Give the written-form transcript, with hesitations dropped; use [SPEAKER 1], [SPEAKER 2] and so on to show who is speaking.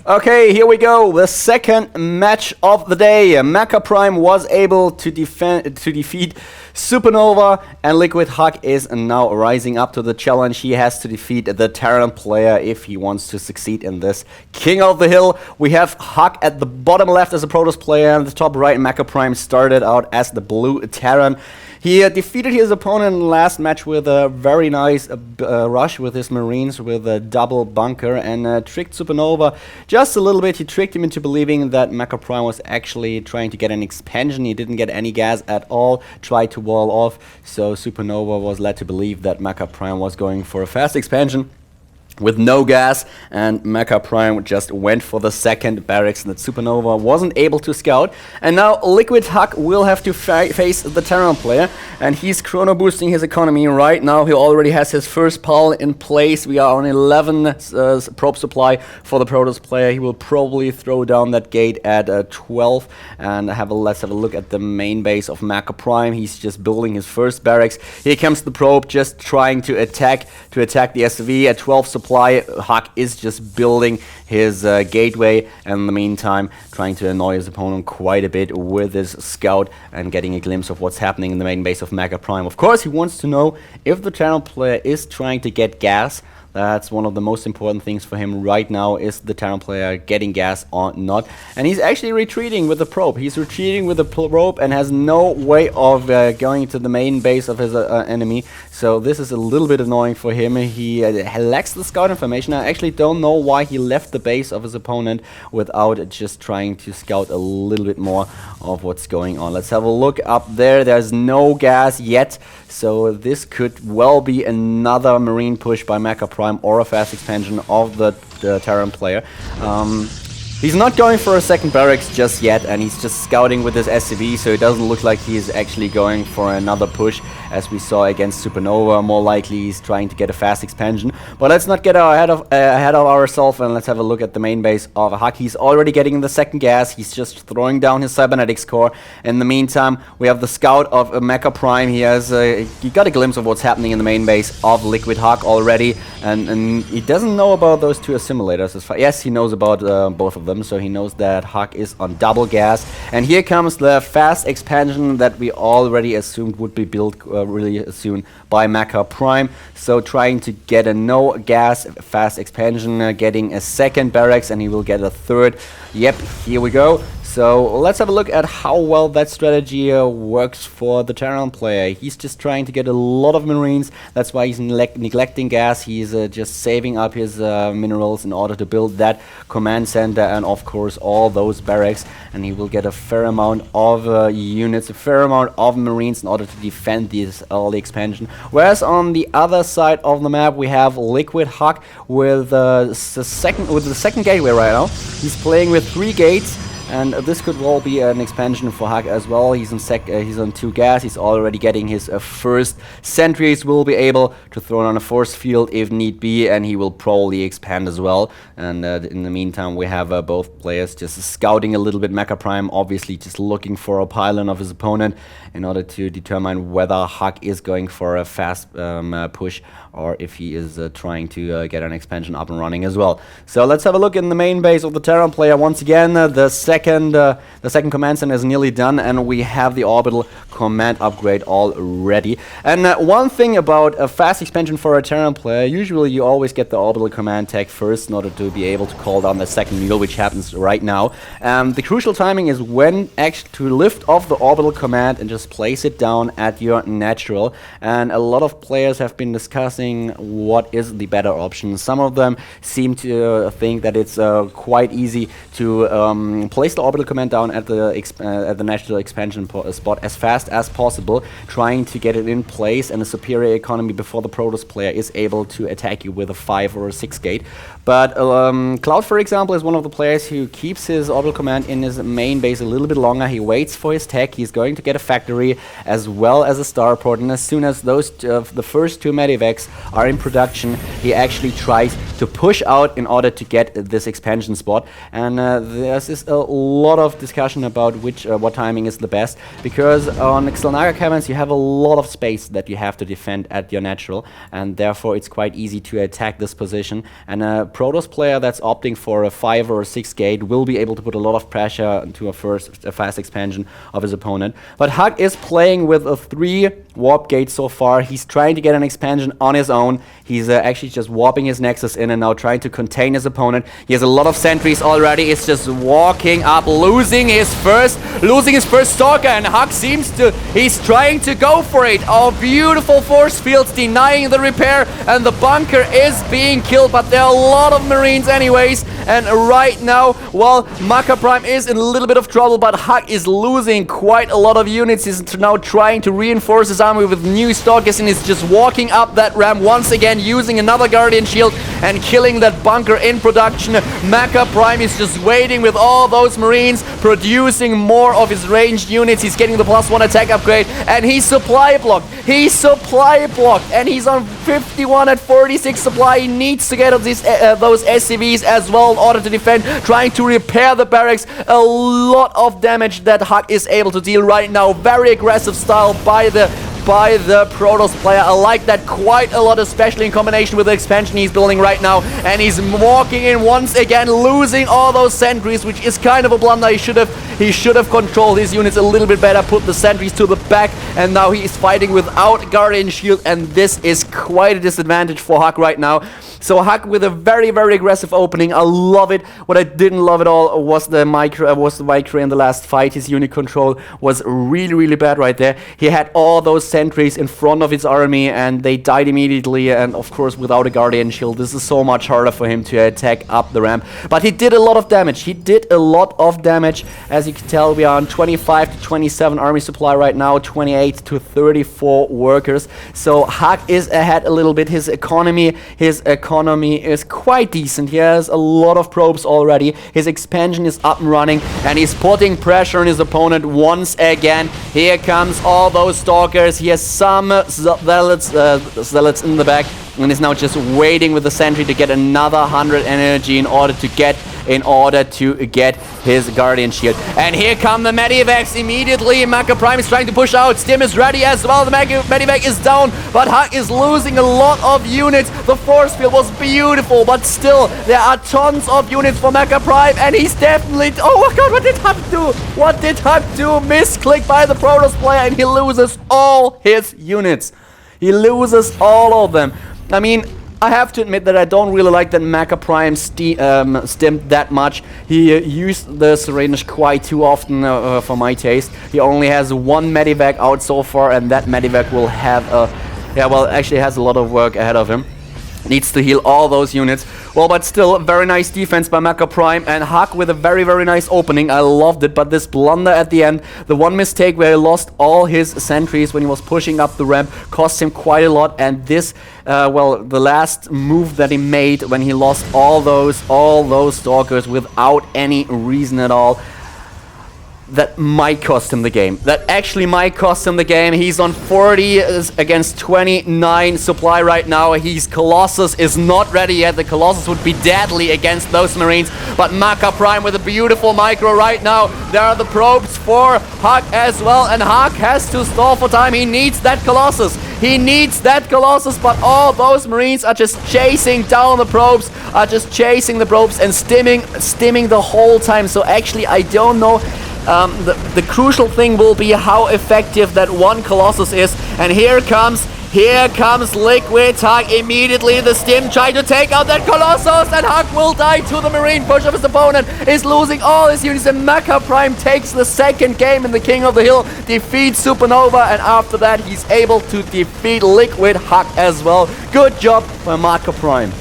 [SPEAKER 1] Okay, here we go. The second match of the day. makaPrime was able to defeat Supernova, and LiquidHuK is now rising up to the challenge. He has to defeat the Terran player if he wants to succeed in this King of the Hill. We have Huck at the bottom left as a Protoss player, and the top right makaPrime started out as the blue Terran. He defeated his opponent in the last match with a very nice rush with his Marines with a double bunker, and tricked Supernova just a little bit. He tricked him into believing that makaPrime was actually trying to get an expansion. He didn't get any gas at all, tried to wall off, so Supernova was led to believe that makaPrime was going for a fast expansion with no gas, and makaPrime just went for the second barracks that Supernova wasn't able to scout. And now LiquidHuK will have to face the Terran player, and he's chrono boosting his economy right now. He already has his first pal in place. We are on 11 probe supply for the Protoss player. He will probably throw down that gate at 12, and let's have a look at the main base of makaPrime. He's just building his first barracks. Here comes the probe, just trying to attack the SV at 12 supply. Huck is just building his gateway, and in the meantime trying to annoy his opponent quite a bit with his scout and getting a glimpse of what's happening in the main base of makaPrime. Of course, he wants to know if the Terran player is trying to get gas. That's one of the most important things for him right now, is the Terran player getting gas or not. And he's actually retreating with the probe. He's retreating with the probe and has no way of going to the main base of his enemy. So this is a little bit annoying for him. He lacks the scout information. I actually don't know why he left the base of his opponent without just trying to scout a little bit more of what's going on. Let's have a look up there. There's no gas yet, so this could well be another Marine push by makaPrime or a fast expansion of the Terran player. He's not going for a second barracks just yet, and he's just scouting with his SCV, so it doesn't look like he's actually going for another push, as we saw against Supernova. More likely he's trying to get a fast expansion. But let's not get ahead of ourselves, and let's have a look at the main base of Huck. He's already getting the second gas. He's just throwing down his cybernetics core. In the meantime, we have the scout of makaPrime. He got a glimpse of what's happening in the main base of LiquidHuK already, and he doesn't know about those two assimilators. Yes, he knows about both of them, so he knows that Huck is on double gas. And here comes the fast expansion that we already assumed would be built really soon by makaPrime. So trying to get a no gas fast expansion, getting a second barracks, and he will get a third. Yep, here we go. So let's have a look at how well that strategy works for the Terran player. He's just trying to get a lot of Marines. That's why he's neglecting gas. He's just saving up his minerals in order to build that command center and of course all those barracks. And he will get a fair amount of units, a fair amount of Marines in order to defend this early expansion. Whereas on the other side of the map we have LiquidHuK with the second gateway right now. He's playing with 3 gates. And this could well be an expansion for Huck as well. He's on 2 gas. He's already getting his first sentries. Will be able to throw on a force field if need be, and he will probably expand as well. And in the meantime, we have both players just scouting a little bit. makaPrime obviously just looking for a pylon of his opponent in order to determine whether Huck is going for a fast push or if he is trying to get an expansion up and running as well. So let's have a look in the main base of the Terran player once again. The second command center is nearly done, and we have the orbital command upgrade already. And one thing about a fast expansion for a Terran player, usually you always get the orbital command tag first in order to be able to call down the second mule, which happens right now. The crucial timing is when actually to lift off the orbital command and just place it down at your natural. And a lot of players have been discussing what is the better option. Some of them seem to think that it's quite easy to place the orbital command down at the natural expansion spot as fast as possible, trying to get it in place and a superior economy before the Protoss player is able to attack you with a 5 or a 6 gate. But KotH, for example, is one of the players who keeps his orbital command in his main base a little bit longer. He waits for his tech. He's going to get a factory as well as a starport, and as soon as those the first 2 medivacs are in production, he actually tries to push out in order to get this expansion spot. And there's a lot of discussion about what timing is the best, because on Xel'Naga Caverns you have a lot of space that you have to defend at your natural, and therefore it's quite easy to attack this position. And a Protoss player that's opting for a 5 or a 6 gate will be able to put a lot of pressure to a fast expansion of his opponent. But HuK is playing with a 3 warp gate so far. He's trying to get an expansion on his own. He's actually just warping his Nexus in and now trying to contain his opponent. He has a lot of sentries already. It's just walking up, losing his first Stalker, and HuK seems to, he's trying to go for it. Oh, beautiful force fields denying the repair, and the bunker is being killed, but there are a lot of Marines anyways. And right now, well, makaPrime is in a little bit of trouble, but HuK is losing quite a lot of units. He's now trying to reinforce his army with new Stalkers, and he's just walking up that ramp once again, using another Guardian Shield and killing that bunker in production. makaPrime is just waiting with all those Marines, producing more of his ranged units. He's getting the +1 attack upgrade, and he's supply blocked. He's supply blocked, and he's on 51 at 46 supply. He needs to get those SCVs as well in order to defend, trying to repair the barracks. A lot of damage that HuK is able to deal right now. Very aggressive style by the Protoss player. I like that quite a lot, especially in combination with the expansion he's building right now. And he's walking in once again, losing all those sentries, which is kind of a blunder. He should have controlled his units a little bit better, put the sentries to the back, and now he is fighting without Guardian Shield, and this is quite a disadvantage for HuK right now. So HuK with a very, very aggressive opening. I love it. What I didn't love at all was the micro in the last fight. His unit control was really, really bad right there. He had all those sentries in front of his army, and they died immediately, and of course without a Guardian Shield this is so much harder for him to attack up the ramp. But he did a lot of damage. As you can tell, we are on 25 to 27 army supply right now, 28 to 34 workers. So HuK is ahead a little bit. His economy is quite decent. He has a lot of probes already. His expansion is up and running, and he's putting pressure on his opponent once again. Here comes all those Stalkers. He has some zealots in the back, and is now just waiting with the sentry to get another 100 energy in order to get his Guardian Shield. And here come the medivacs immediately. makaPrime is trying to push out. Stim is ready as well. The medivac is down, but HuK is losing a lot of units. The force field was beautiful, but still, there are tons of units for makaPrime, and he's definitely... Oh my god, what did HuK do? What did HuK do? Misclick by the Protoss player, and he loses all his units. He loses all of them. I mean, I have to admit that I don't really like that makaPrime stimmed that much. He used the syringe quite too often for my taste. He only has one medivac out so far, and that medivac will have actually has a lot of work ahead of him. Needs to heal all those units. Well, but still, very nice defense by makaPrime, and HuK with a very, very nice opening. I loved it, but this blunder at the end, the one mistake where he lost all his sentries when he was pushing up the ramp, cost him quite a lot. And this, the last move that he made when he lost all those Stalkers without any reason at all, that might cost him the game. That actually might cost him the game. He's on 40 against 29 supply right now. His Colossus is not ready yet. The Colossus would be deadly against those Marines. But makaPrime with a beautiful micro right now. There are the probes for HuK as well. And HuK has to stall for time. He needs that Colossus. He needs that Colossus. But all those Marines are just chasing down the probes. And stimming the whole time. So actually, I don't know. The crucial thing will be how effective that one Colossus is. And here comes LiquidHuK immediately. The stim trying to take out that Colossus, and HuK will die to the Marine push of his opponent. Is losing all his units, and makaPrime takes the second game in the King of the Hill, defeats Supernova, and after that he's able to defeat LiquidHuK as well. Good job by makaPrime.